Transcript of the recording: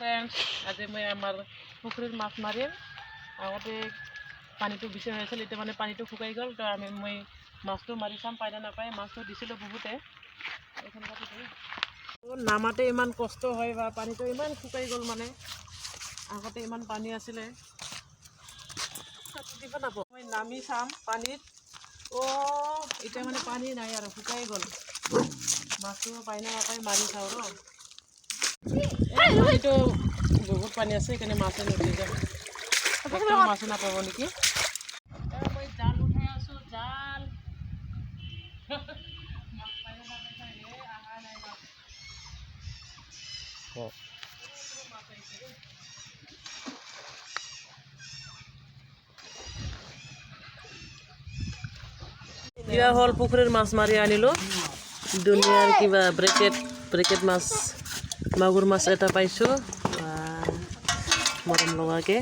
Friends, আজি মই আমাৰ পুখুৰীত মাছ মাৰিম। আগতে পানীটো বেছি হৈ আছিল, এতিয়া মানে পানীটো শুকাই গ'ল, তো মই মাছটো মাৰি চাম পাই নে নাপায়। মাছটো দিছিলোঁ বহুতে, নামাতে ইমান কষ্ট হয় বা পানীটো ইমান শুকাই গ'ল। মানে আগতে ইমান পানী আছিলে, মই নামি চাম পানীত। এতিয়া মানে পানী নাই আৰু শুকাই গ'ল। মাছটো পাই নে নাপায় মাৰি চাওঁ ৰ। পানীটো বহুত পানী আছে, সেইকাৰণে মাছে নুঠি যায়, মাছে নাপাব নেকি। মই জাল উঠাই আছোঁ, জাল। মাছ পাই নে নাপায় চাগে, অহা নাই মাছ। এয়া হ'ল পুখুৰীৰ মাছ মাৰি আনিলোঁ। দুনিয়াৰ কিবা ব্ৰেকেট মাছ, মাগুৰ মাছ এটা পাইছোঁ মৰম লগাকৈ।